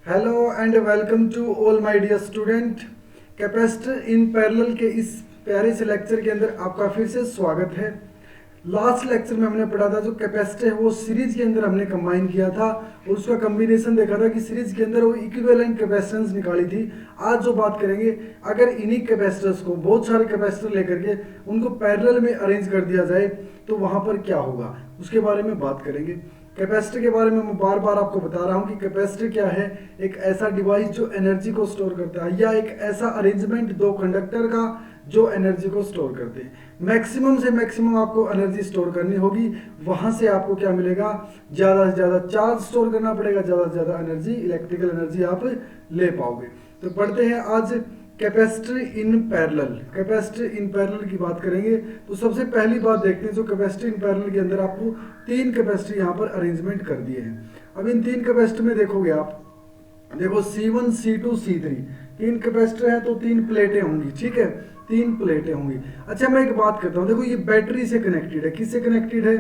Hello and welcome to all my dear student. Capacitor in parallel के इस प्यारे से लेक्चर के अंदर आपका फिर से स्वागत है। लास्ट लेक्चर में हमने पढ़ा था जो कैपेसिटर है वो सीरीज के अंदर हमने कंबाइन किया था और उसका कॉम्बिनेशन देखा था कि सीरीज के अंदर वो इक्विवेलेंट कैपेसिटेंस निकाली थी। आज जो बात करेंगे, अगर इन्हीं कैपेसिटर्स को बहुत सारे कैपेसिटर लेकर के उनको पैरेलल में अरेंज कर दिया जाए तो वहां पर क्या होगा, उसके बारे में बात करेंगे। कैपेसिटर के बारे में मैं बार बार आपको बता रहा हूं कि कैपेसिटर क्या है, एक ऐसा डिवाइस जो एनर्जी को स्टोर करता है, या एक ऐसा अरेंजमेंट दो कंडक्टर का जो एनर्जी को स्टोर करते हैं। मैक्सिमम से मैक्सिमम आपको एनर्जी स्टोर करनी होगी, वहां से आपको क्या मिलेगा, ज्यादा से ज्यादा चार्ज स्टोर करना पड़ेगा, ज्यादा से ज्यादा एनर्जी, इलेक्ट्रिकल एनर्जी आप ले पाओगे। तो पढ़ते हैं आज capacitor in parallel. Capacitor in parallel की बात करेंगे तो सबसे पहली बात देखते हैं, जो कैपेसिटर इन पैरेलल के अंदर आपको तीन कैपेसिटर यहाँ पर अरेंजमेंट कर दिए हैं। अब इन तीन कैपेसिटर में देखोगे आप, देखो C1 C2 C3 तीन कैपेसिटर है तो तीन प्लेटें होंगी, ठीक है, तीन प्लेटें होंगी। अच्छा मैं एक बात करता हूँ, देखो ये बैटरी से कनेक्टेड है, किससे कनेक्टेड है,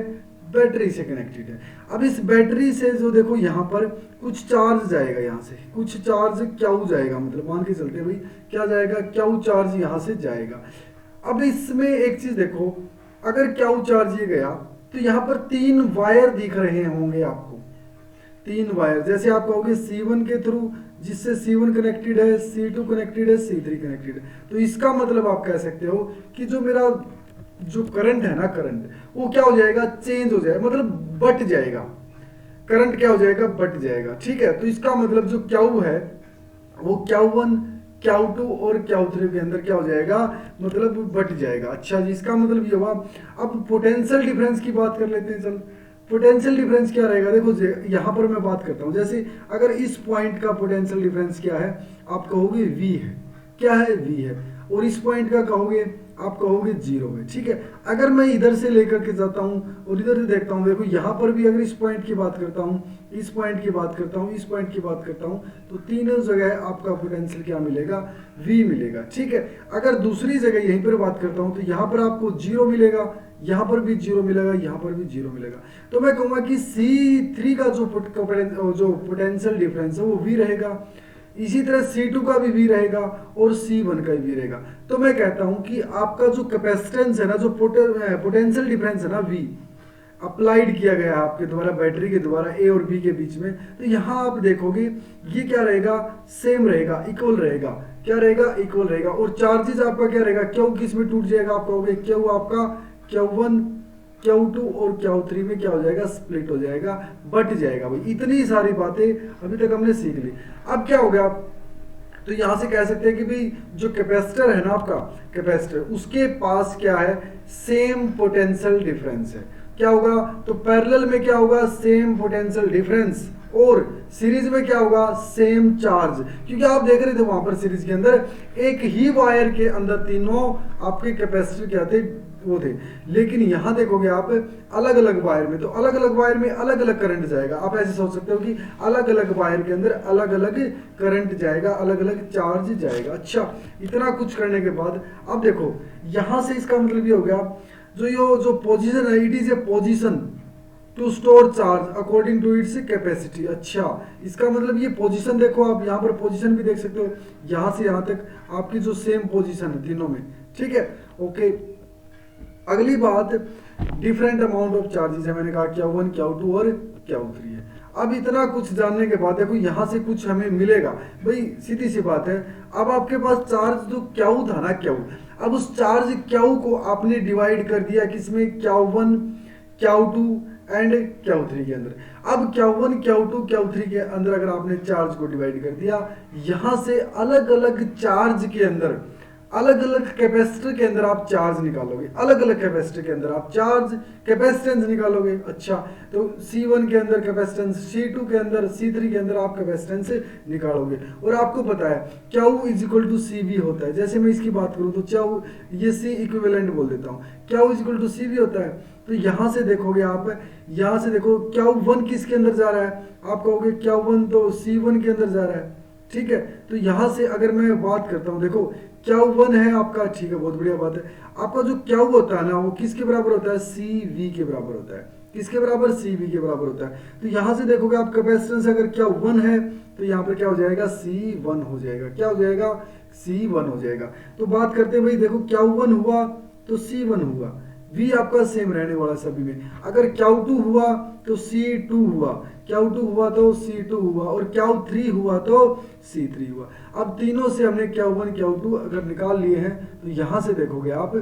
बैटरी से कनेक्टेड है। अब इस बैटरी से जो देखो यहाँ पर कुछ चार्ज जाएगा, यहाँ से कुछ चार्ज क्यू जाएगा, मतलब मान के चलते हैं भाई क्या जाएगा, क्यू चार्ज यहाँ से जाएगा। अब इसमें एक चीज देखो, अगर क्यू चार्ज ये गया तो यहाँ पर तीन वायर दिख रहे होंगे आपको, तीन वायर, जैसे आप कहोगे C1 के थ्रू, जिससे C1 कनेक्टेड है, C2 कनेक्टेड है, C3 कनेक्टेड है। तो इसका मतलब आप कह सकते हो कि जो मेरा जो करंट है ना, करंट वो क्या हो जाएगा, चेंज हो जाएगा, मतलब बट जाएगा, करंट क्या हो जाएगा, बट जाएगा, ठीक है। तो इसका मतलब जो क्यू है वो Q1 Q2 और Q3 के अंदर क्या हो जाएगा, मतलब बट जाएगा। अच्छा जी, इसका मतलब ये हुआ। अब पोटेंशियल डिफरेंस की बात कर लेते हैं। चल पोटेंशियल डिफरेंस क्या रहेगा, देखो यहाँ पर मैं बात करता हूँ, जैसे अगर इस पॉइंट का पोटेंशियल डिफरेंस क्या है, आप कहोगे V है, क्या है, V है, और इस पॉइंट का कहोगे, आप कहोगे 0 है, ठीक है। अगर मैं इधर से लेकर के जाता हूँ और इधर से देखता हूँ, देखो यहाँ पर भी अगर इस पॉइंट की बात करता हूँ, इस पॉइंट की बात करता हूँ, इस पॉइंट की बात करता हूँ, तो तीनों जगह आपका पोटेंशियल क्या मिलेगा, V मिलेगा, ठीक है। अगर दूसरी जगह यहीं पर बात करता हूँ तो यहाँ पर आपको 0 मिलेगा, यहाँ पर भी 0 मिलेगा, यहाँ पर भी 0 मिलेगा। तो मैं कहूँगा कि C3 का जो पोटेंशियल डिफरेंस है वो V रहेगा, इसी तरह C2 का भी V रहेगा और C1 का भी V रहेगा। तो मैं कहता हूं कि आपका जो कैपेसिटेंस है ना, जो पोटेंशियल डिफरेंस है ना, V अप्लाइड किया गया है आपके द्वारा, बैटरी के द्वारा A और B के बीच में, तो यहां आप देखोगे ये क्या रहेगा, सेम रहेगा, इक्वल रहेगा, क्या रहेगा, इक्वल रहेगा। और चार्जेस आपका क्या रहेगा, क्यू किस में टूट जाएगा, आप कहोगे क्यू आपका Q1 Q2 और Q3 में क्या हो जाएगा, स्प्लिट हो जाएगा, बट जाएगा। भाई इतनी सारी बातें अभी तक हमने सीख ली। अब क्या हो गया, तो यहां से कह सकते हैं कि भाई जो कैपेसिटर है ना आपका, कैपेसिटर उसके पास क्या है, सेम पोटेंशियल डिफरेंस है। क्या होगा, तो पैरेलल में क्या होगा, सेम पोटेंशियल डिफरेंस, और सीरीज में क्या होगा, सेम चार्ज। क्योंकि आप देख रहे थे वहां पर सीरीज के अंदर एक ही वायर के अंदर तीनों आपके कैपेसिटर क्या थे, वो थे। लेकिन यहां देखोगे आप अलग अलग वायर में, तो अलग अलग वायर में अलग अलग करंट जाएगा। आप ऐसे सोच सकते हो कि अलग अलग वायर के अंदर अलग अलग करंट जाएगा, अलग अलग चार्ज जाएगा। अच्छा, इतना कुछ करने के बाद अब देखो यहां से इसका मतलब ये हो गया, जो पोजीशन है, it is a position to store charge according to its capacity. अच्छा, इसका मतलब ये पोजीशन देखो, आप यहाँ पर पोजीशन भी देख सकते हो, यहां से यहां तक आपकी जो सेम पोजीशन है तीनों में, ठीक है, ओके। अगली बात, डिफरेंट अमाउंट ऑफ चार्जेस है, मैंने कहा Q1 Q2 और Q3 है। अब इतना कुछ जानने के बाद देखो यहाँ से कुछ हमें मिलेगा, भाई सीधी सी बात है। अब आपके पास चार्ज जो Q था ना, Q, अब उस चार्ज Q को आपने डिवाइड कर दिया किसमें, Q1 Q2 एंड Q3 के अंदर। अब Q1 Q2 Q3 के अंदर अगर आपने चार्ज को डिवाइड कर दिया, यहां से अलग अलग चार्ज के अंदर, अलग अलग कैपेसिटर के अंदर आप चार्ज निकालोगे, अलग अलग कैपेसिटर के अंदर आप चार्ज कैपेसिटेंस निकालोगे। अच्छा, तो C1 के अंदर कैपेसिटेंस, C2 के अंदर, C3 के अंदर आप कैपेसिटेंस निकालोगे। और आपको पता है Q is equal to CV होता है। जैसे मैं इसकी बात करूं तो Q, ये C इक्विवेलेंट बोल देता हूं, Q is equal to CV होता है। तो यहां से देखोगे आप, यहां से देखो Q1 किसके अंदर जा रहा है, आप कहोगे Q1 तो C1 के अंदर जा रहा है, ठीक है। तो यहां से अगर मैं बात करता हूं, देखो Q1 है आपका, ठीक है, बहुत बढ़िया बात है। आपका जो Q होता है ना, वो किसके बराबर होता है, CV के बराबर होता है, किसके बराबर, CV के बराबर होता है। तो यहाँ से देखोगे आप कैपेसिटेंस अगर Q1 है तो यहाँ पर क्या हो जाएगा, C1 हो जाएगा। क्या हो जाएगा, C1 हो जाएगा। तो बात करते हैं भाई, देखो Q1 हुआ तो C1 हुआ, V आपका सेम रहने वाला सभी में। अगर Q2 हुआ तो C2 हुआ, Q2 हुआ तो C2 हुआ, और Q3 हुआ तो C3 हुआ। अब तीनों से हमने Q1 Q2 अगर निकाल लिए हैं तो यहाँ से देखोगे आप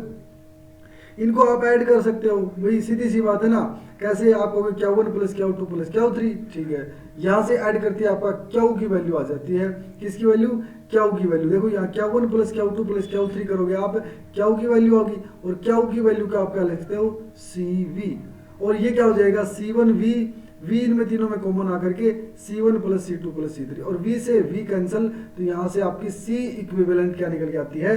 इनको आप ऐड कर सकते हो, वही सीधी सी बात है ना। कैसे, आप कहोगे Q1 plus Q2 plus Q3, ठीक है। यहाँ से ऐड करते हैं आपका Q की वैल्यू आ जाती है, किसकी वैल्यू, Q की वैल्यू। देखो यहाँ Q1 plus Q2 plus Q3 करोगे आप, Q की वैल्यू होगी, और Q की वैल्यू का आप क्या लिखते हो, CV, और ये क्या हो जाएगा C1V, V इनमें तीनों में कॉमन आकर के C1 plus C2 plus C3, और V से V कैंसिल, तो यहाँ से आपकी C इक्विवेलेंट क्या निकल के आती है,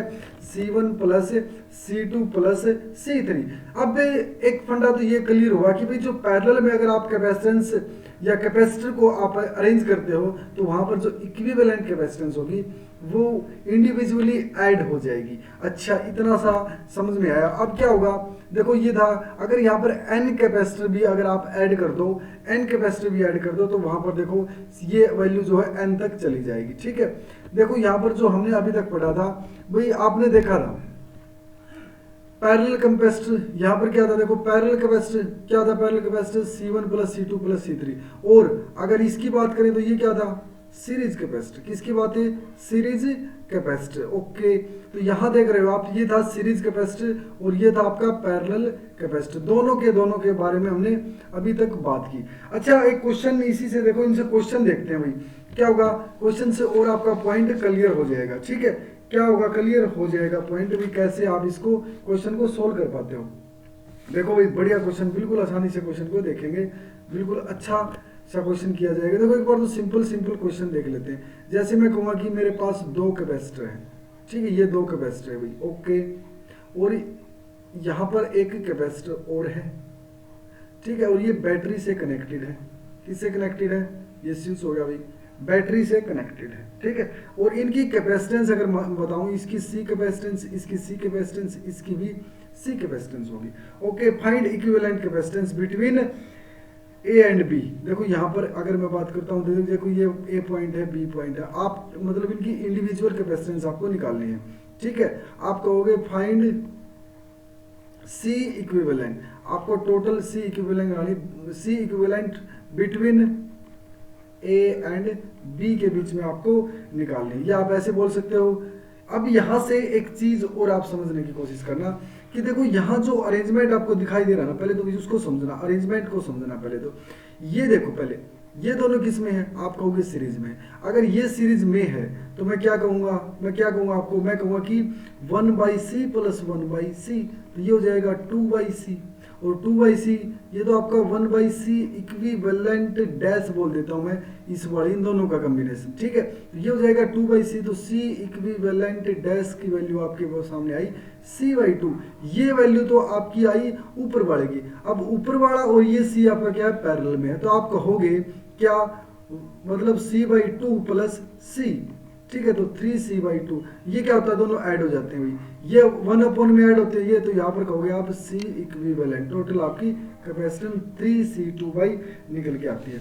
C1 plus C2 plus C3। अब एक फंडा तो ये क्लियर हुआ कि भाई जो पैरेलल में अगर आप कैपेसिटेंस या कैपेसिटर को आप अरेंज करते हो तो वहां पर जो इक्विवेलेंट कैपेसिटेंस होगी वो इंडिविजुअली ऐड हो जाएगी। अच्छा, इतना सा समझ में आया। अब क्या होगा, देखो ये था, अगर यहाँ पर n कैपेसिटर भी अगर आप ऐड कर दो, n कैपेसिटर भी ऐड कर दो, तो वहां पर देखो ये वैल्यू जो है n तक चली जाएगी, ठीक है। देखो यहाँ पर जो हमने अभी तक पढ़ा था, भाई आपने देखा था पैरेलल कैपेसिटर, यहाँ पर क्या था, देखो पैरेलल कैपेसिटर क्या था, parallel capacitor C1 plus C2 plus C3। और अगर इसकी बात करें तो ये क्या था, सीरीज कैपेसिटर। किसकी बात है, सीरीज कैपेसिटर। ओके, तो यहाँ देख रहे हो आप, ये था सीरीज कैपेसिटर और ये था आपका पैरेलल कैपेसिटर। दोनों के बारे में हमने अभी तक बात की। अच्छा, एक क्वेश्चन इसी से देखो, इनसे क्वेश्चन देखते हैं भाई क्या होगा, क्वेश्चन से और आपका पॉइंट क्लियर हो जाएगा, ठीक है। क्या होगा, क्लियर हो जाएगा पॉइंट भी, कैसे आप इसको क्वेश्चन को सोल्व कर पाते हो। देखो भाई बढ़िया क्वेश्चन, बिल्कुल आसानी से क्वेश्चन को देखेंगे, बिल्कुल अच्छा सा क्वेश्चन किया जाएगा। देखो एक बार तो सिंपल क्वेश्चन देख लेते हैं। जैसे मैं कहूँगा कि मेरे पास 2 कैपेसिटर हैं, ठीक है, ये 2 कैपेसिटर है भाई, ओके, और यहाँ पर एक कैपेसिटर और है, ठीक है, और ये बैटरी से कनेक्टेड है। किससे कनेक्टेड है, ये स्विच हो गया भाई, बैटरी से कनेक्टेड है, ठीक है। और इनकी कैपेसिटेंस अगर बताऊं, इसकी C कैपेसिटेंस, इसकी C कैपेसिटेंस, इसकी भी C कैपेसिटेंस होगी। Okay, find equivalent capacitance between A and B। देखो यहाँ पर अगर मैं बात करता हूँ, देखो ये A पॉइंट है, B पॉइंट है, आप मतलब इनकी इंडिविजुअल कैपेसिटेंस आपको निकालनी है, ठीक है। आप कहोगे फाइंड C इक्विवेलेंट, आपको total C equivalent between A and B के बीच में आपको निकालनी है, या आप ऐसे बोल सकते हो। अब यहाँ से एक चीज और आप समझने की कोशिश करना कि देखो यहाँ जो अरेंजमेंट आपको दिखाई दे रहा है ना, पहले तो उसको समझना, अरेंजमेंट को समझना पहले तो। ये देखो, पहले ये दोनों किस में है, आप कहोगे सीरीज में। अगर ये सीरीज में है तो मैं क्या कहूँगा, आपको, मैं कहूँगा कि 1/C प्लस 1/C, तो ये हो जाएगा 2/C, और 2/C ये तो आपका 1/C इक्विवेलेंट डैश बोल देता हूँ मैं इस वाले, इन दोनों का कॉम्बिनेशन, ठीक है। तो ये हो जाएगा 2/C, तो C इक्विवेलेंट डैश की वैल्यू आपके वो सामने आई C/2। ये वैल्यू तो आपकी आई ऊपर वाले की। अब ऊपर वाला और ये C आपका क्या है, पैरेलल में है, तो आप कहोगे क्या, मतलब C/2 प्लस C, ठीक है, तो 3C/2, ये क्या होता है, दोनों ऐड हो जाते हैं भाई, ये 1 में ऐड होते हैं ये, तो यहाँ पर कहोगे आप C इक्विवेलेंट, टोटल आपकी कैपेसिटेंस 3C2 निकल के आती है।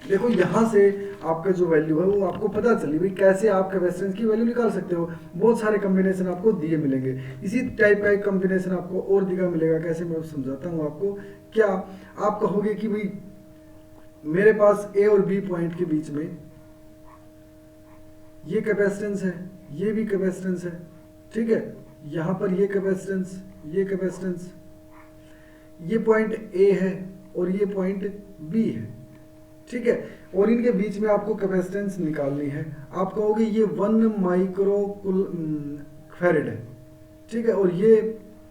देखो यहाँ से आपका जो वैल्यू है वो आपको पता चली भाई, कैसे आप कैपेसिटेंस की वैल्यू निकाल सकते हो। बहुत सारे कॉम्बिनेशन आपको दिए मिलेंगे, इसी टाइप का एक कॉम्बिनेशन आपको और दिखा मिलेगा। कैसे, मैं समझाता हूँ आपको। क्या आप कहोगे कि भाई मेरे पास A और B पॉइंट के बीच में ये कैपेसिटेंस है, ये भी कैपेसिटेंस है, ठीक है, यहाँ पर ये कैपेसिटेंस, ये कैपेसिटेंस, ये पॉइंट A है और ये पॉइंट B है, ठीक है, और इनके बीच में आपको कैपेसिटेंस निकालनी है। आप कहोगे ये 1 माइक्रो फैरेड है, ठीक है, और ये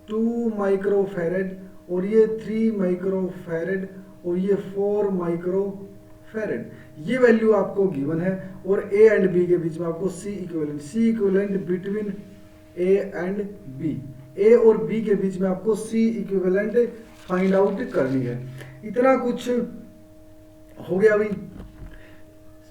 2 माइक्रो फैरेड, और ये 3 माइक्रो फैरेड, और ये 4 माइक्रो फैरेड। ये वैल्यू आपको गिवन है, और A एंड B के बीच में आपको C equivalent between A and B, A और B के बीच में आपको C इक्विवेलेंट फाइंड आउट करनी है। इतना कुछ हो गया भाई,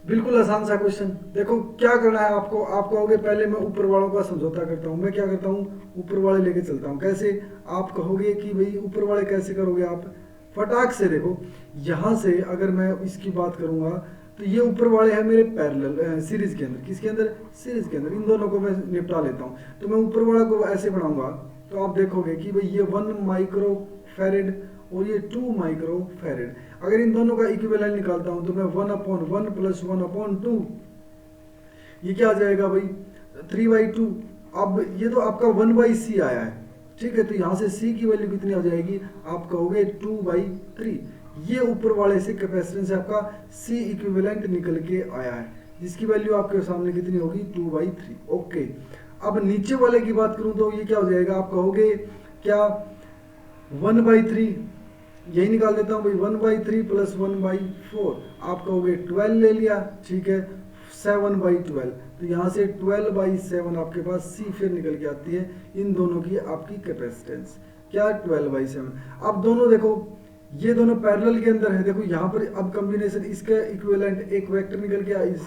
बिल्कुल आसान सा क्वेश्चन। देखो क्या करना है आपको, आप कहोगे पहले मैं ऊपर वालों का समझौता करता हूँ। मैं क्या करता हूँ, ऊपर वाले लेके चलता हूँ। कैसे, आप कहोगे कि भाई ऊपर वाले कैसे करोगे आप, फटाक से देखो, यहाँ से अगर मैं इसकी बात करूंगा तो ये ऊपर वाले हैं मेरे पैरेलल सीरीज के अंदर। किसके अंदर? सीरीज के अंदर। इन दोनों को मैं निपटा लेता हूँ। तो मैं ऊपर वाला को ऐसे बनाऊंगा तो आप देखोगे कि भाई ये 1 माइक्रो फैरेड और ये 2 माइक्रो फैरेड। अगर इन दोनों का इक्विवेलेंट निकालता हूँ तो मैं 1/1 प्लस 1/2, ये क्या आ जाएगा भाई 3/2। अब ये तो आपका 1/c आया है, ठीक है, तो यहाँ से c की वैल्यू कितनी आ जाएगी, आप कहोगे 2/3। ये ऊपर वाले से कैपेसिटेंस से आपका c इक्विवेलेंट निकल के आया है, जिसकी वैल्यू आपके सामने कितनी होगी 2/3। ओके, अब नीचे वाले की बात करूं तो ये क्या हो जाएगा, आप कहोगे क्या 1/3, यही निकाल देता हूं भाई 1/3 प्लस 1/4, आप कहोगे 12 ले लिया, ठीक है, 7/12, तो यहाँ से 12/7 आपके पास c फिर निकल के आती है। इन दोनों की आपकी कैपेसिटेंस क्या 12/7। अब दोनों देखो, ये दोनों पैरेलल के अंदर है, देखो यहाँ पर अब कॉम्बिनेशन इसका इक्विवेलेंट एक वेक्टर निकल गया, इस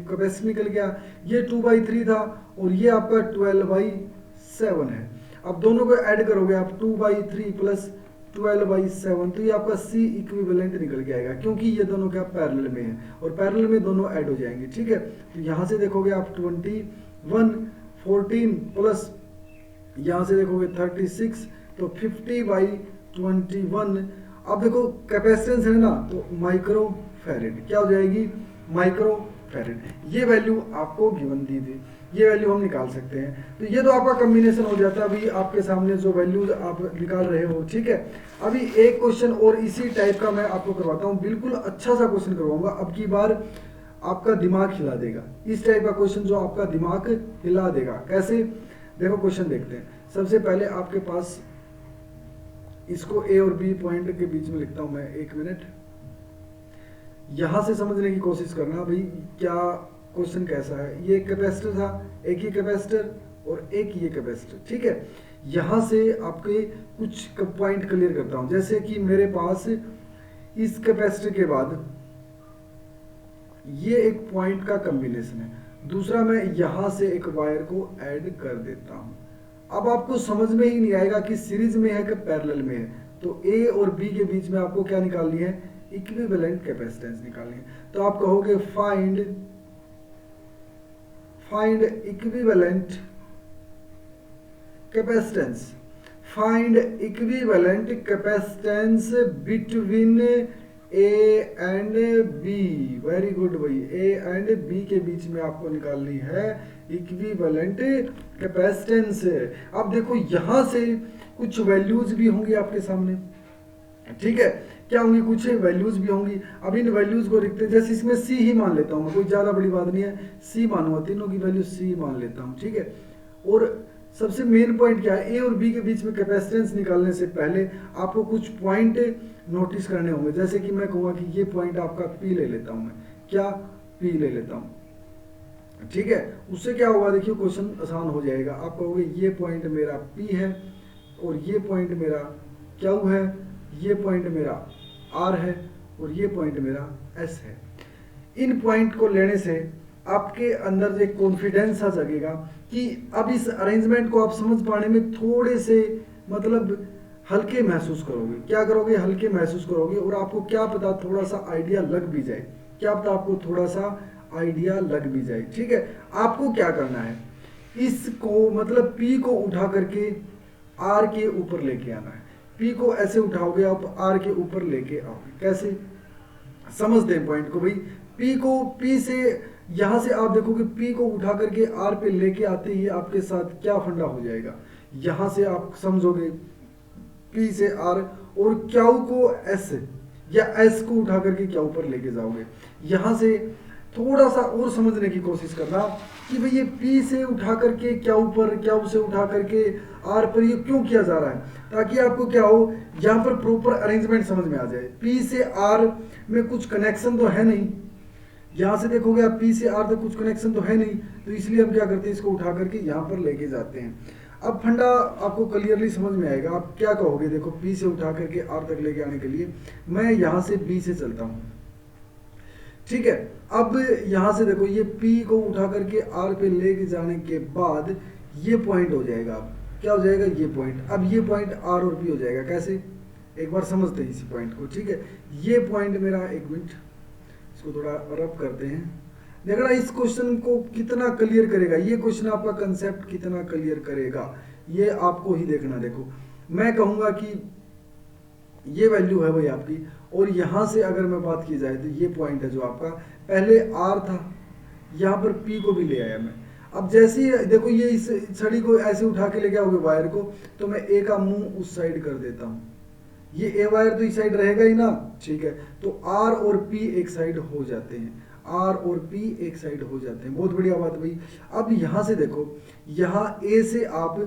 कैपेसिटी निकल गया, ये 2/3 था और ये आपका 12/7 है। अब दोनों को ऐड करोगे आप 2/3 प्लस 12/7, तो ये आपका C इक्विवेलेंट निकल के आएगा, क्योंकि ये दोनों क्या पैरेलल में है और पैरेलल में दोनों ऐड हो जाएंगे, ठीक है। तो यहाँ से देखोगे आप 21 14 प्लस यहाँ से देखोगे 36, तो 50/21। अब देखो कैपेसिटेंस है ना, तो माइक्रो फैरेड क्या हो जाएगी, माइक्रो फैरेड। ये वैल्यू आपको गिवन दी थी, ये वैल्यू हम निकाल सकते हैं। तो ये तो आपका कॉम्बिनेशन हो जाता है अभी आपके सामने जो वैल्यूज आप निकाल रहे हो, ठीक है। अभी एक क्वेश्चन और इसी टाइप का मैं आपको करवाता हूँ, बिल्कुल अच्छा सा क्वेश्चन करवाऊंगा, अब की बार आपका दिमाग हिला देगा। इस टाइप का क्वेश्चन जो आपका दिमाग हिला देगा, कैसे, देखो क्वेश्चन देखते हैं। सबसे पहले आपके पास इसको ए और बी पॉइंट के बीच में लिखता हूं मैं, 1 मिनट। यहां से समझने की कोशिश करना भाई क्या क्वेश्चन कैसा है। ये कैपेसिटर था, एक ही कैपेसिटर और एक ये कैपेसिटर, ठीक है। यहां से आपके कुछ पॉइंट क्लियर करता हूं, जैसे कि मेरे पास इस कैपेसिटर के बाद ये एक पॉइंट का कॉम्बिनेशन है, दूसरा मैं यहां से एक वायर को ऐड कर देता हूं। अब आपको समझ में ही नहीं आएगा कि सीरीज में है कि पैरेलल में है, तो ए और बी के बीच में आपको क्या निकालनी है, इक्विवेलेंट कैपेसिटेंस निकालनी है। तो आप कहोगे find equivalent capacitance, find equivalent capacitance between A and B. Very good भाई, ए एंड बी के बीच में आपको निकालनी है इक्विवेलेंट कैपेसिटेंस। अब देखो यहां से कुछ वैल्यूज भी होंगी आपके सामने, ठीक है, क्या होंगी, कुछ वैल्यूज भी होंगी। अब इन वैल्यूज को लिखते हैं, जैसे इसमें सी ही मान लेता हूं मैं, कोई ज्यादा बड़ी बात नहीं है, सी मानूंगा, तीनों की वैल्यू सी मान लेता हूं, ठीक है। और सबसे मेन पॉइंट क्या है, ए और बी के बीच में कैपेसिटेंस निकालने से पहले आपको कुछ पॉइंट नोटिस करने होंगे। जैसे कि मैं कहूँगा कि ये पॉइंट आपका पी ले लेता हूं मैं, क्या पी ले लेता हूं, ठीक है। उससे क्या होगा, देखिए क्वेश्चन आसान हो जाएगा। आप कहोगे ये पॉइंट मेरा पी है और ये पॉइंट मेरा क्यू है, ये पॉइंट मेरा आर है और ये पॉइंट मेरा एस है। इन पॉइंट को लेने से आपके अंदर एक कॉन्फिडेंस आ जाएगा कि अब इस अरेंजमेंट को आप समझ पाने में थोड़े से मतलब हल्के महसूस करोगे। क्या करोगे, हल्के महसूस करोगे, और आपको क्या पता थोड़ा सा आइडिया लग भी जाए, क्या पता आपको थोड़ा सा आइडिया लग भी जाए, ठीक है। आपको क्या करना है, इसको मतलब P को उठा करके R के ऊपर लेके आना है। P को ऐसे उठाओगे आप, R के ऊपर लेके आओगे, कैसे, समझते हैं पॉइंट को भाई। P से यहां से आप देखोगे P को उठा करके R पे लेके आते ही आपके साथ क्या फंडा हो जाएगा, यहां से आप समझोगे P से R, और Q को S या S को उठा करके Q पर लेके जाओगे। यहां से थोड़ा सा और समझने की कोशिश करना कि भाई ये P से उठा करके Q पर, Q से उठा करके R पर ये क्यों किया जा रहा है, ताकि आपको क्या हो, यहाँ पर प्रॉपर अरेंजमेंट समझ में आ जाए। P से R में कुछ कनेक्शन तो है नहीं, यहाँ से देखोगे आप P से R तक कुछ कनेक्शन तो है नहीं, तो इसलिए हम क्या करते हैं, इसको उठा करके यहाँ पर लेके जाते हैं। अब फंडा आपको क्लियरली समझ में आएगा। आप क्या कहोगे, देखो P से उठा करके R तक लेके आने के लिए मैं यहाँ से B से चलता हूँ, ठीक है। अब यहाँ से देखो ये P को उठा करके R पे लेके जाने के बाद ये पॉइंट हो जाएगा, अब क्या हो जाएगा, ये पॉइंट। अब ये पॉइंट R और P हो जाएगा, कैसे, एक बार समझते हैं इसी पॉइंट को, ठीक है। ये पॉइंट मेरा, एक मिनट इसको थोड़ा रब करते हैं। देखना इस क्वेश्चन को कितना क्लियर करेगा, ये क्वेश्चन आपका कंसेप्ट कितना क्लियर करेगा, ये आपको ही देखना। देखो मैं कहूंगा कि ये वैल्यू है भाई आपकी, और यहां से अगर मैं बात की जाए तो ये पॉइंट है जो आपका पहले आर था, यहां पर पी को भी ले आया मैं। अब जैसे ही देखो ये इस छड़ी को ऐसे उठा के लेके आओगे वायर को, तो मैं ए का मुंह उस साइड कर देता हूं, ये ए वायर तो इस साइड रहेगा ही ना, ठीक है। तो आर और पी एक साइड हो जाते हैं, आर और पी एक साइड हो जाते हैं, बहुत बढ़िया बात भाई। अब यहां से देखो, यहां ए से आप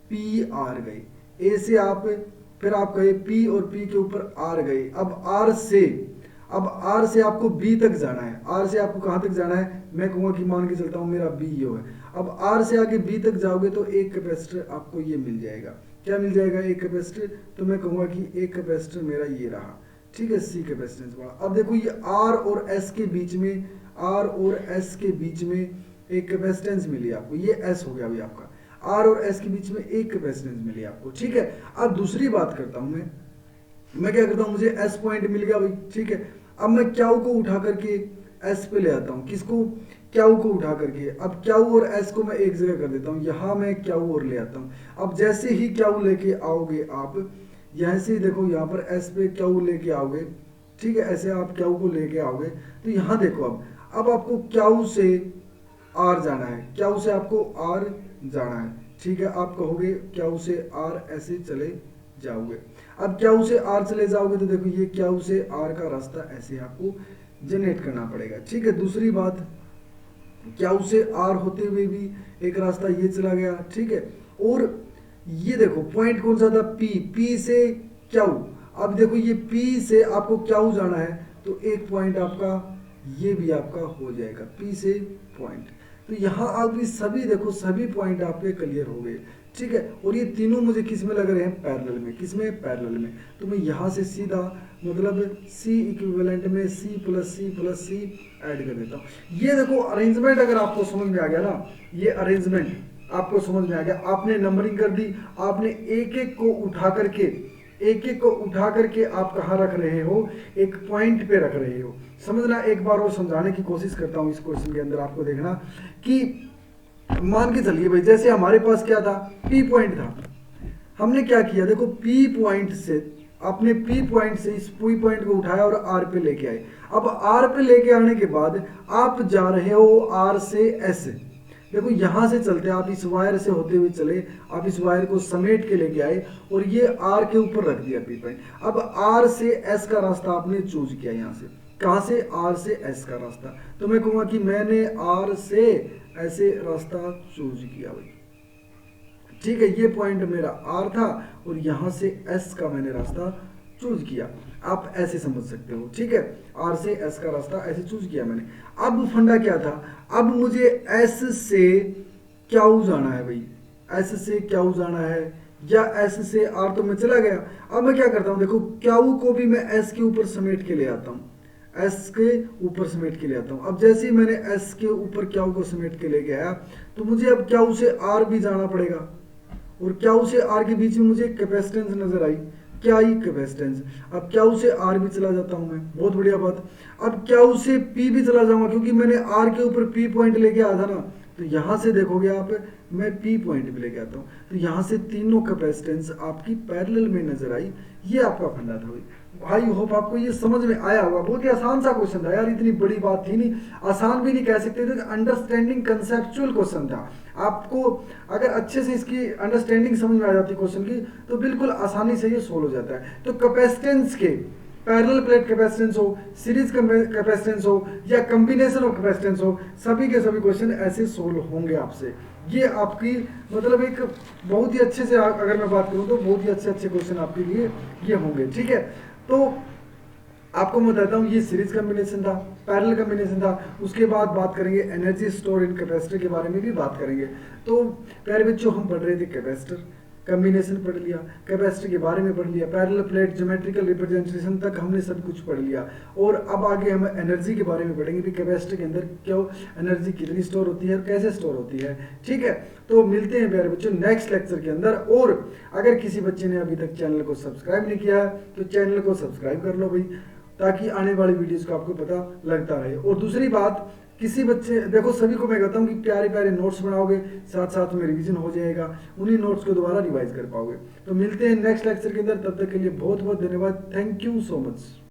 पी आर गए, ए से आप फिर आप गए पी और पी के ऊपर आर गए। अब आर से आपको बी तक जाना है, आर से आपको कहां तक जाना है, मैं कहूंगा कि मान के चलता हूं मेरा बी ये है। अब आर से आगे बी तक जाओगे तो एक कैपेसिटर आपको ये मिल जाएगा, क्या मिल जाएगा, एक कैपेसिटर। तो मैं कहूंगा कि एक कैपेसिटर मेरा ये रहा, ठीक है, सी कैपेसिटेंस वाला। अब देखो ये आर और एस के बीच में, आर और एस के बीच में एक कैपेसिटेंस मिली आपको, ये एस हो गया अभी आपका, आर और एस के बीच में एक कैपेसिटेंस मिली आपको, ठीक है। अब दूसरी बात करता हूं मैं क्या करता हूं, मुझे एस पॉइंट मिल गया भाई, ठीक है। अब मैं क्याऊ को उठा करके एस पे ले आता हूं, किसको, क्याऊ को उठा करके। अब क्याऊ और एस को मैं एक जगह कर देता हूं, यहां मैं क्याऊ और ले आता हूं। अब जैसे ही क्याऊ लेके आओगे आप, यहां से देखो यहाँ पर एस पे क्याऊ लेके आओगे, ठीक है, ऐसे आप क्याऊ को लेके आओगे तो यहां देखो अब आपको क्याऊ से आर जाना है, क्याऊ से आपको आर जाना है, ठीक है। आप कहोगे क्याऊ से आर ऐसे चले जाओगे। अब क्याऊ से आर चले जाओगे तो देखो ये क्याऊ से आर का रास्ता ऐसे आपको जनरेट करना पड़ेगा, ठीक है। दूसरी बात, क्याऊ से आर होते हुए भी एक रास्ता ये चला गया, ठीक है। और ये देखो पॉइंट कौन सा था, पी से क्याऊ। अब देखो ये पी से आपको क्याऊ जाना है तो एक पॉइंट आपका ये भी आपका हो जाएगा, पी से पॉइंट। तो यहाँ आप भी सभी देखो सभी पॉइंट आपके क्लियर हो गए, ठीक है। और ये तीनों मुझे किस में लग रहे हैं, पैरेलल में, किस में, पैरेलल में। तो मैं यहाँ से सीधा मतलब C इक्विवेलेंट में C प्लस C ऐड कर देता हूँ। ये देखो अरेंजमेंट अगर आपको समझ में आ गया ना, ये अरेंजमेंट आपको समझ में आ गया, आपने नंबरिंग कर दी, आपने एक एक को उठा करके आप कहाँ रख रहे हो, एक पॉइंट पे रख रहे हो। समझना, एक बार और समझाने की कोशिश करता हूँ इस क्वेश्चन के अंदर, आपको देखना कि मान के चलिए भाई, जैसे हमारे पास क्या था, पी पॉइंट था, हमने क्या किया, देखो पी पॉइंट से अपने पी पॉइंट से इस पी पॉइंट को उठाया और आर पे लेके आए। अब आर पे लेके आने के बाद आप जा रहे हो आर से एस, देखो यहां से चलते आप इस वायर से होते हुए चले, आप इस वायर को समेट के लेके आए और ये आर के ऊपर रख दिया पी पॉइंट। अब आर से एस का रास्ता आपने चूज किया, यहां से कहां से, आर से एस का रास्ता। तो मैं कहूंगा कि मैंने आर से ऐसे रास्ता चूज किया भाई, ठीक है। ये पॉइंट मेरा आर था और यहां से एस का मैंने रास्ता चूज किया, आप ऐसे समझ सकते हो, ठीक है। आर से एस का रास्ता ऐसे चूज किया मैंने। अब फंडा क्या था, अब मुझे एस से क्याऊ जाना है भाई, एस से क्याऊ जाना है, या एस से आर तो मैं चला गया। अब मैं क्या करता हूं, देखो क्याऊ को भी मैं एस के ऊपर समेट के ले आता हूं, एस के ऊपर समेट के ले आता हूं। अब जैसे ही मैंने एस के ऊपर क्याऊ को समेट के ले गया तो मुझे अब क्याऊ से आर भी जाना पड़ेगा, और क्याऊ से आर के बीच में मुझे कैपेसिटेंस नजर आई, क्या आई, कैपेसिटेंस। अब क्याऊ से आर भी चला जाता हूं मैं, बहुत बढ़िया बात। अब क्याऊ से पी भी चला जाऊंगा, क्योंकि मैंने आर के ऊपर पी पॉइंट लेके आया था ना, तो यहां से देखोगे आप मैं पी पॉइंट भी लेके आता हूं। तो यहां से तीनों कैपेसिटेंस आपकी पैरेलल में नजर आई, ये आपका फंडा था भाई। आई होप आपको ये समझ में आया होगा। बहुत ही आसान सा क्वेश्चन था यार, इतनी बड़ी बात थी नहीं, आसान भी नहीं कह सकते थे, अंडरस्टैंडिंग कंसेप्चुअल क्वेश्चन था। आपको अगर अच्छे से इसकी अंडरस्टैंडिंग समझ में आ जाती क्वेश्चन की तो बिल्कुल आसानी से ये सोल्व हो जाता है। तो कैपेसिटेंस के पैरेलल प्लेट कैपेसिटेंस हो, सीरीज कैपेसिटेंस हो, या कॉम्बिनेशन ऑफ कैपेसिटेंस हो, सभी के सभी क्वेश्चन ऐसे सोल्व होंगे आपसे। ये आपकी मतलब एक बहुत ही अच्छे से अगर मैं बात करूं तो बहुत ही अच्छे क्वेश्चन आपके लिए ये होंगे, ठीक है। तो आपको मैं बताता हूँ ये सीरीज कॉम्बिनेशन था, पैरेलल कॉम्बिनेशन था। उसके बाद बात करेंगे एनर्जी स्टोर इन कैपेसिटर के बारे में भी बात करेंगे। तो प्यारे बच्चों, हम पढ़ रहे थे कैपेसिटर, कम्बिनेशन पढ़ लिया, कैपेसिटर के बारे में पढ़ लिया, पैरेलल प्लेट ज्योमेट्रिकल रिप्रेजेंटेशन तक हमने सब कुछ पढ़ लिया। और अब आगे हम एनर्जी के बारे में पढ़ेंगे कि कैपेसिटर के अंदर क्यों एनर्जी कितनी स्टोर होती है और कैसे स्टोर होती है। ठीक है, तो मिलते हैं प्यारे बच्चों नेक्स्ट लेक्चर के अंदर। और अगर किसी बच्चे ने अभी तक चैनल को सब्सक्राइब नहीं किया है तो चैनल को सब्सक्राइब कर लो भाई, ताकि आने वाली वीडियोस का आपको पता लगता रहे। और दूसरी बात, किसी बच्चे देखो सभी को मैं कहता हूँ कि प्यारे प्यारे नोट्स बनाओगे, साथ साथ में रिवीजन हो जाएगा, उन्हीं नोट्स को दोबारा रिवाइज कर पाओगे। तो मिलते हैं नेक्स्ट लेक्चर के अंदर, तब तक के लिए बहुत बहुत धन्यवाद। Thank you so much.